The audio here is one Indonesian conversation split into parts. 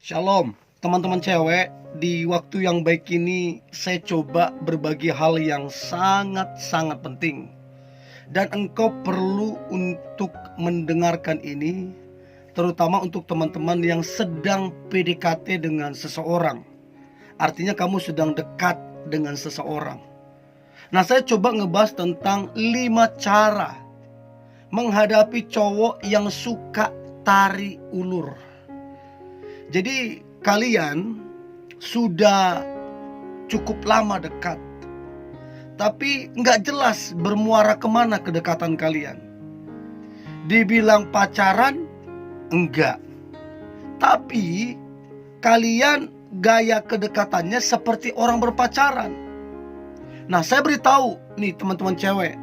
Shalom, teman-teman cewek. Di waktu yang baik ini, saya coba berbagi hal yang sangat-sangat penting. Dan engkau perlu untuk mendengarkan ini, terutama untuk teman-teman yang sedang PDKT dengan seseorang. Artinya kamu sedang dekat dengan seseorang. Nah, saya coba ngebahas tentang 5 cara menghadapi cowok yang suka tarik ulur. Jadi kalian sudah cukup lama dekat, tapi nggak jelas bermuara kemana kedekatan kalian. Dibilang pacaran, enggak. Tapi kalian gaya kedekatannya seperti orang berpacaran. Nah, saya beritahu nih teman-teman cewek,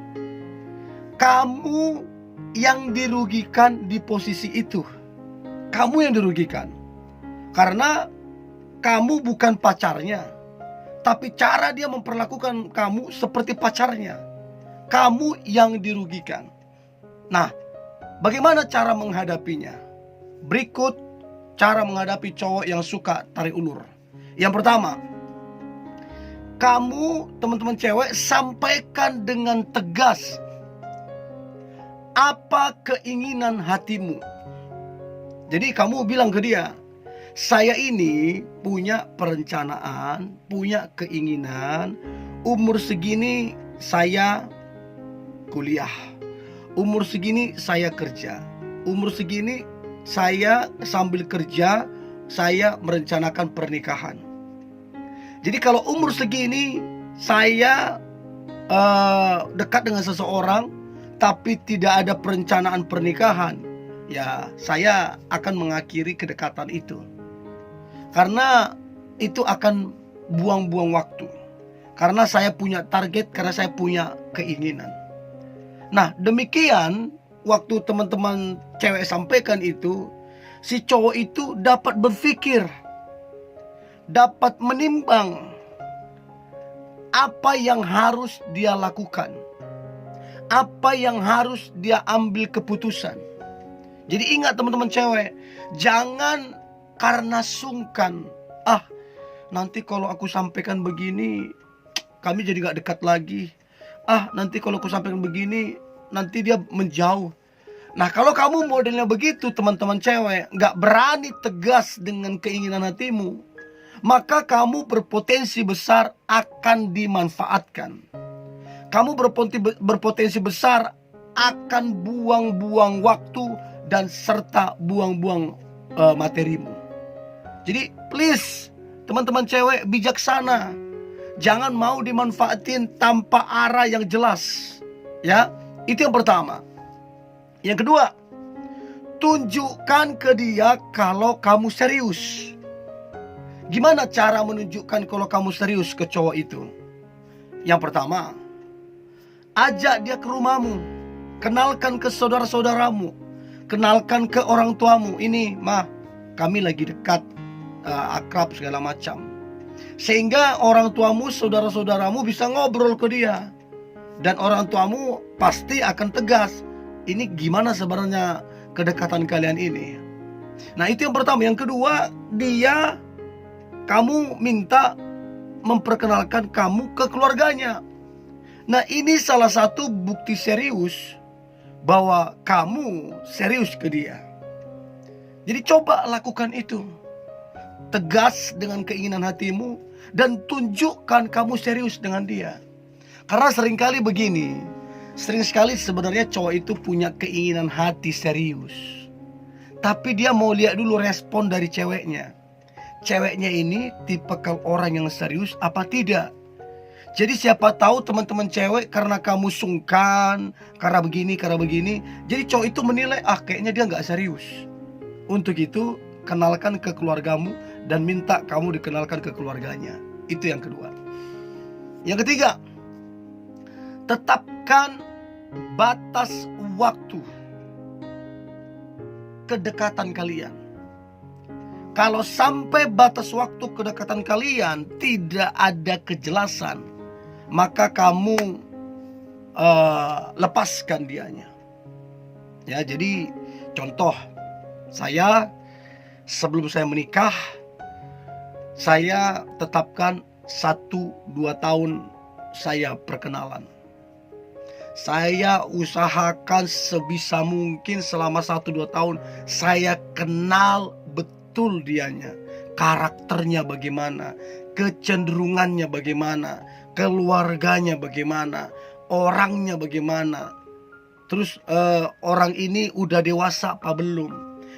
kamu yang dirugikan di posisi itu. Kamu yang dirugikan. Karena kamu bukan pacarnya, tapi cara dia memperlakukan kamu seperti pacarnya. Kamu yang dirugikan. Nah, bagaimana cara menghadapinya? Berikut cara menghadapi cowok yang suka tarik ulur. Yang pertama, kamu teman-teman cewek sampaikan dengan tegas apa keinginan hatimu. Jadi kamu bilang ke dia, saya ini punya perencanaan, punya keinginan. Umur segini saya kuliah, umur segini saya kerja, umur segini saya sambil kerja saya merencanakan pernikahan. Jadi kalau umur segini saya dekat dengan seseorang tapi tidak ada perencanaan pernikahan, ya saya akan mengakhiri kedekatan itu. Karena itu akan buang-buang waktu. Karena saya punya target, karena saya punya keinginan. Nah, demikian waktu teman-teman cewek sampaikan itu, si cowok itu dapat berpikir, dapat menimbang apa yang harus dia lakukan, apa yang harus dia ambil keputusan. Jadi ingat teman-teman cewek, jangan karena sungkan, nanti kalau aku sampaikan begini kami jadi gak dekat lagi. Nanti kalau aku sampaikan begini nanti dia menjauh. Nah, kalau kamu modelnya begitu teman-teman cewek, gak berani tegas dengan keinginan hatimu, maka kamu berpotensi besar akan dimanfaatkan. Kamu berpotensi besar akan buang-buang waktu dan serta buang-buang materimu. Jadi please teman-teman cewek bijaksana, jangan mau dimanfaatin tanpa arah yang jelas. Ya, itu yang pertama. Yang kedua, tunjukkan ke dia kalau kamu serius. Gimana cara menunjukkan kalau kamu serius ke cowok itu? Yang pertama, ajak dia ke rumahmu, kenalkan ke saudara-saudaramu, kenalkan ke orang tuamu. Ini mah, kami lagi dekat, akrab segala macam. Sehingga orang tuamu, saudara-saudaramu bisa ngobrol ke dia. Dan orang tuamu pasti akan tegas, ini gimana sebenarnya kedekatan kalian ini. Nah, itu yang pertama. Yang kedua, kamu minta memperkenalkan kamu ke keluarganya. Nah, ini salah satu bukti serius bahwa kamu serius ke dia. Jadi coba lakukan itu. Tegas dengan keinginan hatimu dan tunjukkan kamu serius dengan dia. Karena seringkali begini, sering sekali sebenarnya cowok itu punya keinginan hati serius, tapi dia mau lihat dulu respon dari ceweknya. Ceweknya ini tipikal orang yang serius apa tidak. Jadi siapa tahu teman-teman cewek karena kamu sungkan, karena begini, jadi cowok itu menilai, kayaknya dia gak serius. Untuk itu kenalkan ke keluargamu dan minta kamu dikenalkan ke keluarganya. Itu yang kedua. Yang ketiga, tetapkan batas waktu kedekatan kalian. Kalau sampai batas waktu kedekatan kalian tidak ada kejelasan, maka kamu lepaskan dianya. Ya, jadi contoh, saya sebelum saya menikah, saya tetapkan 1-2 tahun saya perkenalan. Saya usahakan sebisa mungkin selama 1-2 tahun saya kenal betul dianya. Karakternya bagaimana, kecenderungannya bagaimana, keluarganya bagaimana, orangnya bagaimana. Terus orang ini udah dewasa apa belum.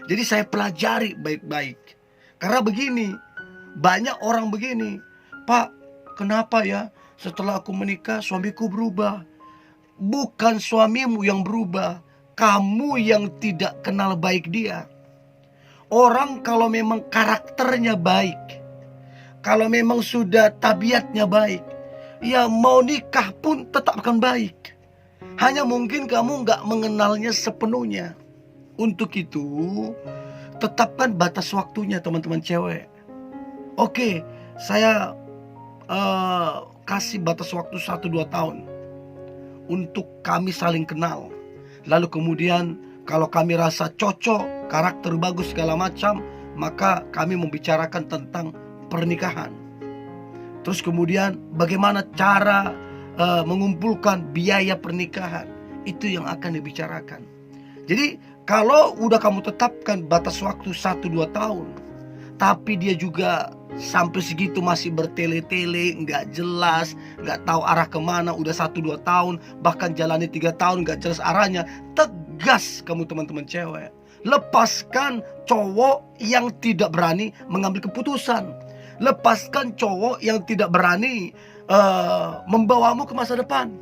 Jadi saya pelajari baik-baik. Karena begini, banyak orang begini, "Pak, kenapa ya setelah aku menikah suamiku berubah?" Bukan suamimu yang berubah, kamu yang tidak kenal baik dia. Orang kalau memang karakternya baik, kalau memang sudah tabiatnya baik, ya mau nikah pun tetap akan baik. Hanya mungkin kamu nggak mengenalnya sepenuhnya. Untuk itu, tetapkan batas waktunya teman-teman cewek. Oke, saya kasih batas waktu 1-2 tahun untuk kami saling kenal. Lalu kemudian kalau kami rasa cocok, karakter bagus segala macam, maka kami membicarakan tentang pernikahan. Terus kemudian bagaimana cara mengumpulkan biaya pernikahan, itu yang akan dibicarakan. Jadi kalau udah kamu tetapkan batas waktu 1-2 tahun, tapi dia juga sampai segitu masih bertele-tele, nggak jelas, nggak tahu arah kemana, udah 1-2 tahun, bahkan jalani 3 tahun nggak jelas arahnya, tegas kamu teman-teman cewek. Lepaskan cowok yang tidak berani mengambil keputusan. Lepaskan cowok yang tidak berani membawamu ke masa depan.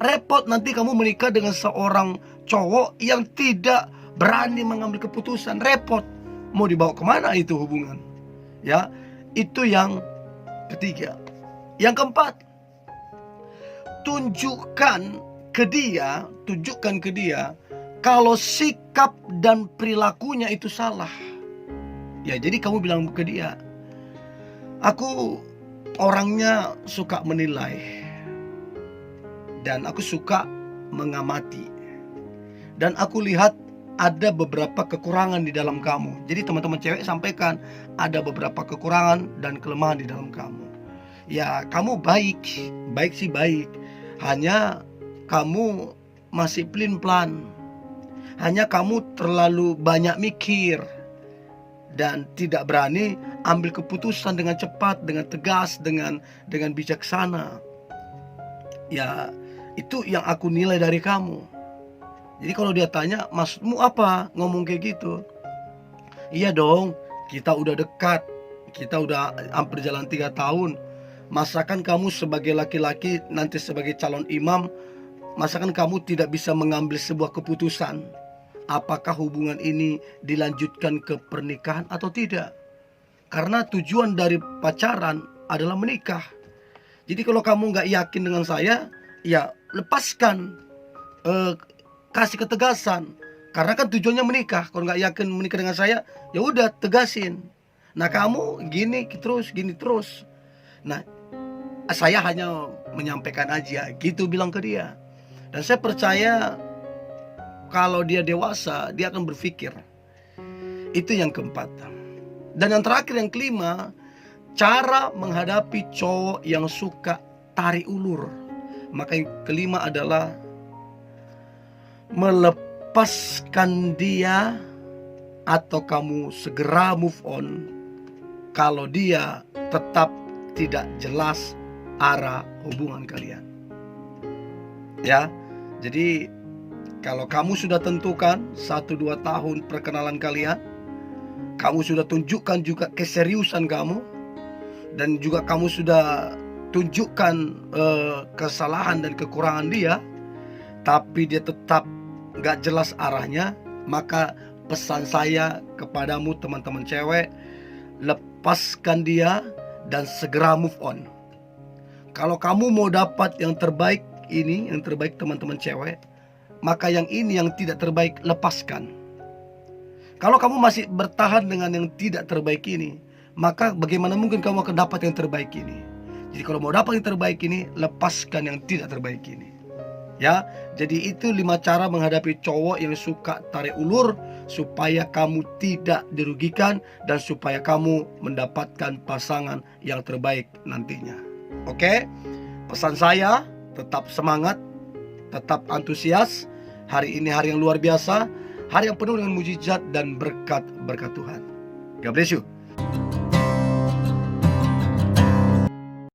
Repot nanti kamu menikah dengan seorang cowok yang tidak berani mengambil keputusan. Repot. Mau dibawa kemana itu hubungan? Ya, itu yang ketiga. Yang keempat, tunjukkan ke dia kalau sikap dan perilakunya itu salah. Ya, jadi kamu bilang ke dia, "Aku orangnya suka menilai dan aku suka mengamati, dan aku lihat ada beberapa kekurangan di dalam kamu." Jadi teman-teman cewek sampaikan, ada beberapa kekurangan dan kelemahan di dalam kamu. Ya, kamu baik sih baik. Hanya kamu masih pelin-pelan. Hanya kamu terlalu banyak mikir dan tidak berani ambil keputusan dengan cepat, dengan tegas, dengan bijaksana. Ya, itu yang aku nilai dari kamu. Jadi kalau dia tanya, "Maksudmu apa ngomong kayak gitu?" Iya dong, kita udah dekat, kita udah hampir jalan 3 tahun. Masakan kamu sebagai laki-laki, nanti sebagai calon imam, masakan kamu tidak bisa mengambil sebuah keputusan apakah hubungan ini dilanjutkan ke pernikahan atau tidak? Karena tujuan dari pacaran adalah menikah. Jadi kalau kamu nggak yakin dengan saya, ya lepaskan, kasih ketegasan. Karena kan tujuannya menikah. Kalau nggak yakin menikah dengan saya, ya udah tegasin. Nah, kamu gini terus. Nah, saya hanya menyampaikan aja, gitu bilang ke dia. Dan saya percaya kalau dia dewasa, dia akan berpikir. Itu yang keempat. Dan yang terakhir, yang kelima, cara menghadapi cowok yang suka tarik ulur. Maka yang kelima adalah melepaskan dia, atau kamu segera move on kalau dia tetap tidak jelas arah hubungan kalian. Ya, jadi kalau kamu sudah tentukan 1-2 tahun perkenalan kalian, kamu sudah tunjukkan juga keseriusan kamu, dan juga kamu sudah tunjukkan kesalahan dan kekurangan dia, tapi dia tetap gak jelas arahnya, maka pesan saya kepadamu teman-teman cewek, lepaskan dia dan segera move on. Kalau kamu mau dapat yang terbaik ini, yang terbaik teman-teman cewek, maka yang ini yang tidak terbaik lepaskan. Kalau kamu masih bertahan dengan yang tidak terbaik ini, maka bagaimana mungkin kamu akan dapat yang terbaik ini? Jadi kalau mau dapat yang terbaik ini, lepaskan yang tidak terbaik ini. Ya, jadi itu 5 cara menghadapi cowok yang suka tarik ulur supaya kamu tidak dirugikan dan supaya kamu mendapatkan pasangan yang terbaik nantinya. Oke? Pesan saya, tetap semangat, tetap antusias. Hari ini hari yang luar biasa, hari yang penuh dengan mujizat dan berkat-berkat Tuhan. God bless you.